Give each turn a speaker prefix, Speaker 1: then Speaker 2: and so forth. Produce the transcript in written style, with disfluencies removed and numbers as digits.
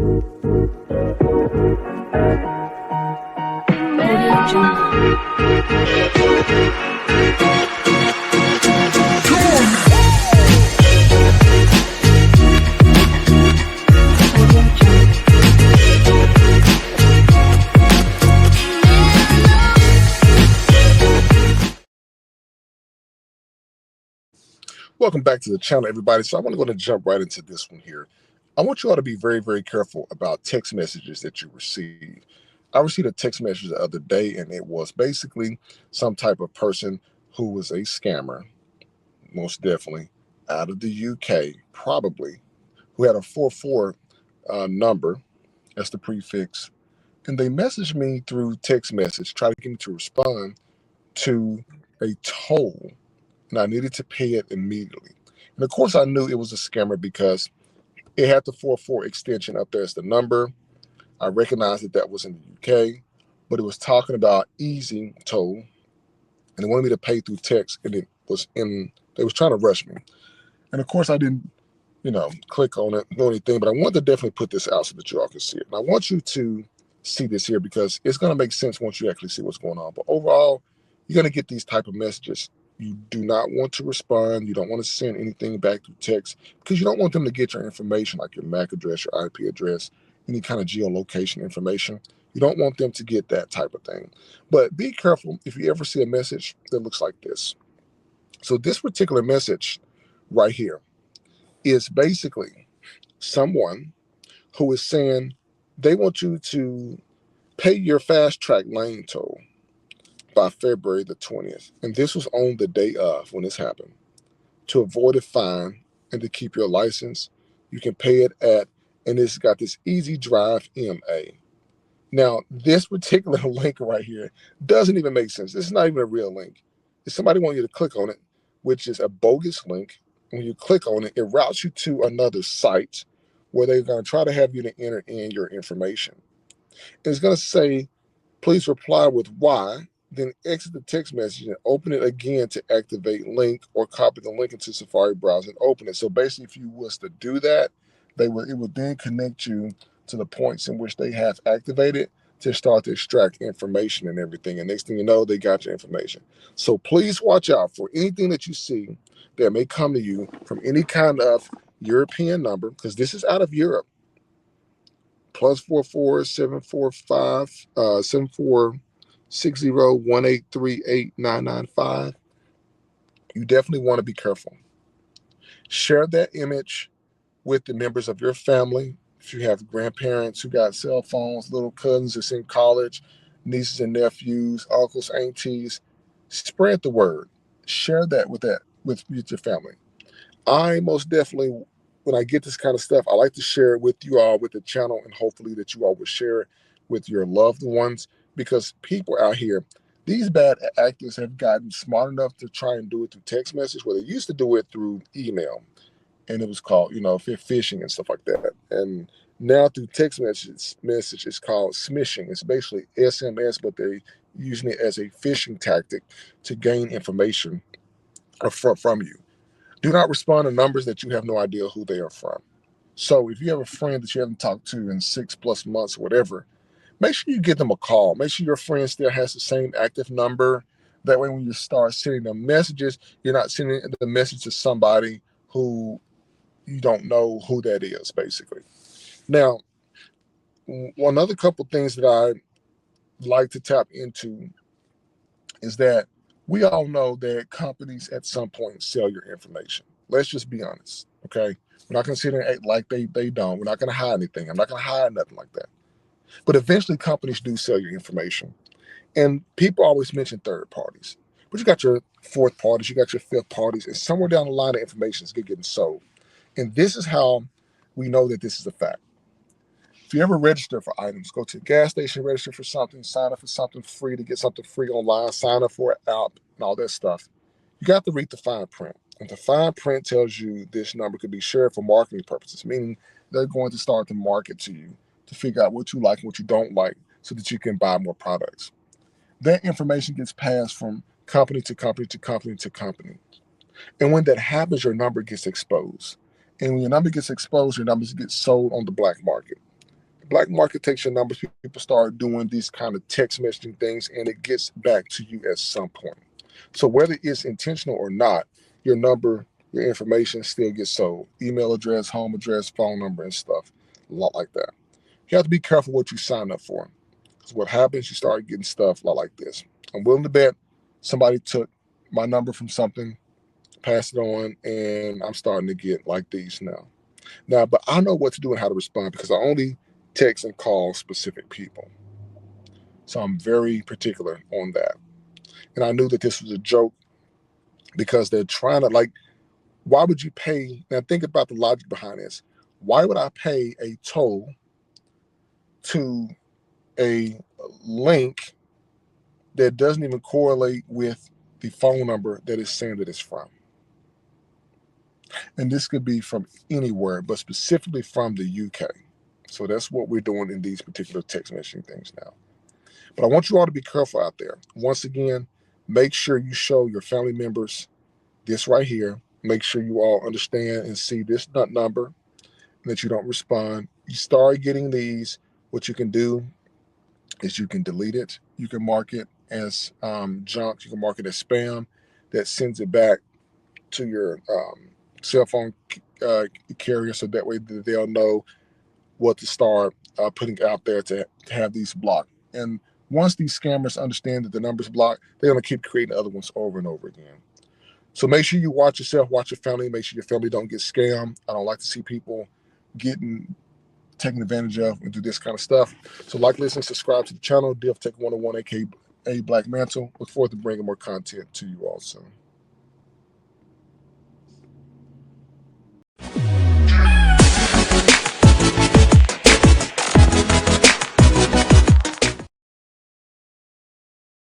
Speaker 1: Audio Jungle. Audio Jungle.
Speaker 2: Welcome back to the channel, everybody. So I'm going to jump right into this one here. I want you all to be very, very careful about text messages that you receive. I received a text message the other day, and it was basically some type of person who was a scammer, most definitely, out of the UK, probably, who had a 44 number as the prefix. And they messaged me through text message, trying to get me to respond to a toll, and I needed to pay it immediately. And of course, I knew it was a scammer because it had the 44 extension up there as the number. I recognized that was in the UK, but it was talking about easy toll, and they wanted me to pay through text, and they was trying to rush me. And of course, I didn't, click on it, do anything, but I wanted to definitely put this out so that you all can see it. And I want you to see this here because it's going to make sense once you actually see what's going on. But overall, you're going to get these type of messages. You do not want to respond. You don't want to send anything back through text because you don't want them to get your information, like your MAC address, your IP address, any kind of geolocation information. You don't want them to get that type of thing. But be careful if you ever see a message that looks like this. So this particular message right here is basically someone who is saying they want you to pay your fast track lane toll by February the 20th. And this was on the day of when this happened. To avoid a fine and to keep your license, you can pay it at, and it's got this Easy Drive MA. Now, this particular link right here doesn't even make sense. This is not even a real link. If somebody wants you to click on it, which is a bogus link, when you click on it, it routes you to another site where they're going to try to have you to enter in your information. And it's going to say, please reply with Y, then exit the text message and open it again to activate link, or copy the link into Safari browser and open it. So basically, if you was to do that, it would then connect you to the points in which they have activated to start to extract information and everything. And next thing you know, they got your information. So please watch out for anything that you see that may come to you from any kind of European number, because this is out of Europe. +44 745 7460 1838 995. You definitely want to be careful. Share that image with the members of your family. If you have grandparents who got cell phones, little cousins that's in college, nieces and nephews, uncles, aunties, spread the word. Share that with your family. I most definitely, when I get this kind of stuff, I like to share it with you all, with the channel, and hopefully that you all will share it with your loved ones, because people out here, these bad actors have gotten smart enough to try and do it through text message, where they used to do it through email, and it was called, phishing and stuff like that. And now through text message, it's called smishing. It's basically SMS, but they're using it as a phishing tactic to gain information from you. Do not respond to numbers that you have no idea who they are from. So if you have a friend that you haven't talked to in 6+ months or whatever, make sure you give them a call. Make sure your friend still has the same active number. That way when you start sending them messages, you're not sending the message to somebody who you don't know who that is, basically. Now, another couple things that I like to tap into is that we all know that companies at some point sell your information. Let's just be honest, okay? We're not going to sit there and act like they don't. We're not going to hide anything. I'm not going to hide nothing like that. But eventually, companies do sell your information. And people always mention third parties. But you got your fourth parties, you got your fifth parties, and somewhere down the line, the information is getting sold. And this is how we know that this is a fact. If you ever register for items, go to a gas station, register for something, sign up for something free to get something free online, sign up for an app and all that stuff. You got to read the fine print. And the fine print tells you this number could be shared for marketing purposes, meaning they're going to start to market to you to figure out what you like and what you don't like so that you can buy more products. That information gets passed from company to company to company to company. And when that happens, your number gets exposed. And when your number gets exposed, your numbers get sold on the black market. Black market takes your numbers. People start doing these kind of text messaging things, and it gets back to you at some point. So whether it's intentional or not, your number, your information still gets sold. Email address, home address, phone number, and stuff. A lot like that. You have to be careful what you sign up for. Because what happens, you start getting stuff a lot like this. I'm willing to bet somebody took my number from something, passed it on, and I'm starting to get like these now. Now, but I know what to do and how to respond because I only text and call specific people. So I'm very particular on that. And I knew that this was a joke because they're trying to, like, why would you pay? Now, think about the logic behind this. Why would I pay a toll to a link that doesn't even correlate with the phone number that it's saying that it's from? And this could be from anywhere, but specifically from the UK. So that's what we're doing in these particular text messaging things now. But I want you all to be careful out there. Once again, make sure you show your family members this right here. Make sure you all understand and see this number and that you don't respond. You start getting these, what you can do is you can delete it. You can mark it as junk. You can mark it as spam. That sends it back to your cell phone carrier so that way they'll know what to start putting out there to have these blocked. And once these scammers understand that the number's blocked, they're going to keep creating other ones over and over again. So make sure you watch yourself, watch your family, make sure your family don't get scammed. I don't like to see people getting taken advantage of and do this kind of stuff. So like, listen, subscribe to the channel, DealTech 101, aka Black Mantle. Look forward to bringing more content to you all soon.